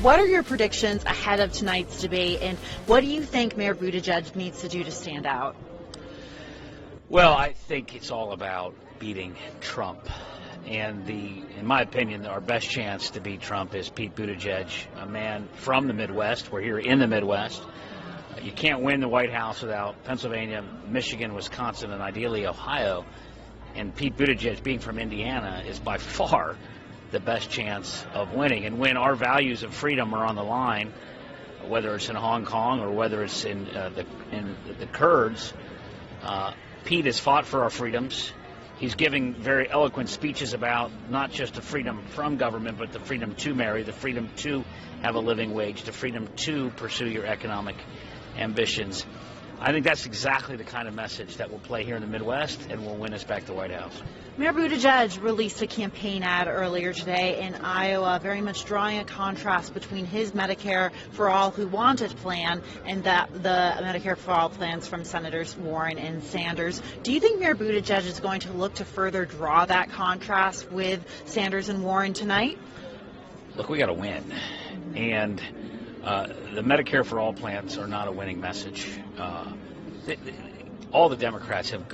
what are your predictions ahead of tonight's debate, and what do you think Mayor Buttigieg needs to do to stand out? Well, I think it's all about beating Trump. And in my opinion, our best chance to beat Trump is Pete Buttigieg, a man from the Midwest. We're here in the Midwest. You can't win the White House without Pennsylvania, Michigan, Wisconsin, and ideally Ohio. And Pete Buttigieg, being from Indiana, is by far the best chance of winning. And when our values of freedom are on the line, whether it's in Hong Kong or whether it's in the Kurds, Pete has fought for our freedoms. He's giving very eloquent speeches about not just the freedom from government, but the freedom to marry, the freedom to have a living wage, the freedom to pursue your economic ambitions. I think that's exactly the kind of message that will play here in the Midwest and will win us back the White House. Mayor Buttigieg released a campaign ad earlier today in Iowa, very much drawing a contrast between his Medicare for All Who Want It plan and the Medicare for All plans from Senators Warren and Sanders. Do you think Mayor Buttigieg is going to look to further draw that contrast with Sanders and Warren tonight? Look, we got to win. And the Medicare for All plans are not a winning message. All the Democrats have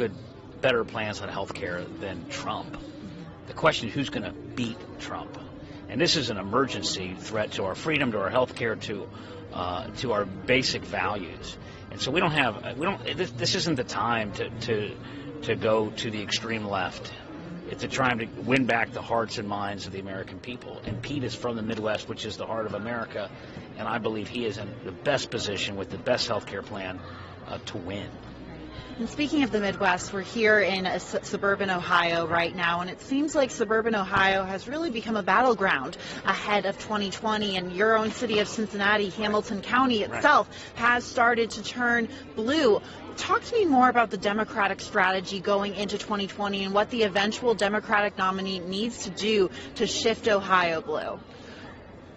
better plans on health care than Trump. The question is who's going to beat Trump. And this is an emergency threat to our freedom, to our health care, to our basic values. And so this isn't the time to go to the extreme left. It's a time to win back the hearts and minds of the American people. And Pete is from the Midwest, which is the heart of America. And I believe he is in the best position with the best health care plan to win. And speaking of the Midwest, we're here in suburban Ohio right now, and it seems like suburban Ohio has really become a battleground ahead of 2020. And your own city of Cincinnati, Hamilton County itself, has started to turn blue. Talk to me more about the Democratic strategy going into 2020 and what the eventual Democratic nominee needs to do to shift Ohio blue.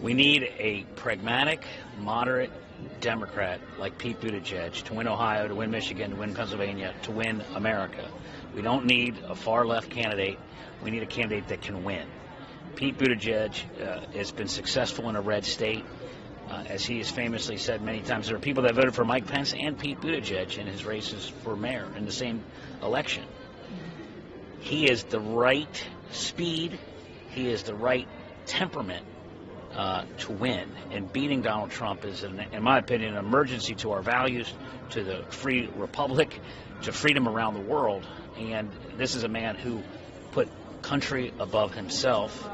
We need a pragmatic, moderate Democrat like Pete Buttigieg to win Ohio, to win Michigan, to win Pennsylvania, to win America. We don't need a far-left candidate. We need a candidate that can win. Pete Buttigieg has been successful in a red state. As he has famously said many times, there are people that voted for Mike Pence and Pete Buttigieg in his races for mayor in the same election. He is the right speed. He is the right temperament to win. And beating Donald Trump is, in my opinion, an emergency to our values, to the free republic, to freedom around the world. And this is a man who put country above himself,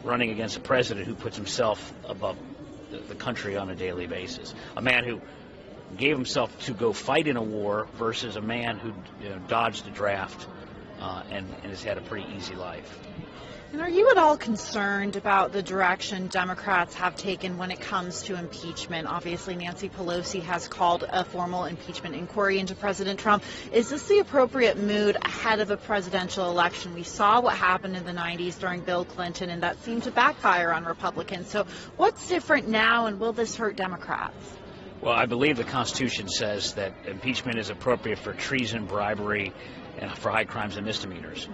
running against a president who puts himself above the country on a daily basis. A man who gave himself to go fight in a war versus a man who dodged the draft and has had a pretty easy life. And are you at all concerned about the direction Democrats have taken when it comes to impeachment? Obviously, Nancy Pelosi has called a formal impeachment inquiry into President Trump. Is this the appropriate mood ahead of a presidential election? We saw what happened in the 90s during Bill Clinton, and that seemed to backfire on Republicans. So what's different now, and will this hurt Democrats? Well, I believe the Constitution says that impeachment is appropriate for treason, bribery, and for high crimes and misdemeanors.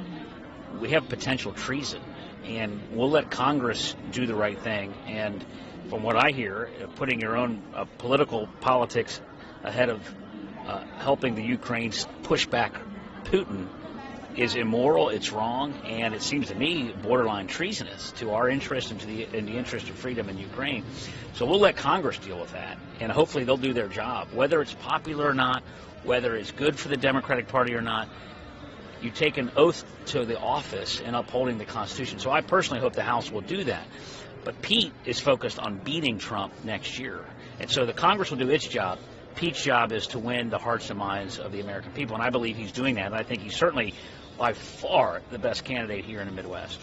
We have potential treason, and we'll let Congress do the right thing. And from what I hear, putting your own political politics ahead of helping the Ukrainians push back Putin is immoral, it's wrong, and it seems to me borderline treasonous to our interest and in the interest of freedom in Ukraine. So we'll let Congress deal with that, and hopefully they'll do their job. Whether it's popular or not, whether it's good for the Democratic Party or not, you take an oath to the office in upholding the Constitution. So I personally hope the House will do that. But Pete is focused on beating Trump next year. And so the Congress will do its job. Pete's job is to win the hearts and minds of the American people. And I believe he's doing that. And I think he's certainly by far the best candidate here in the Midwest.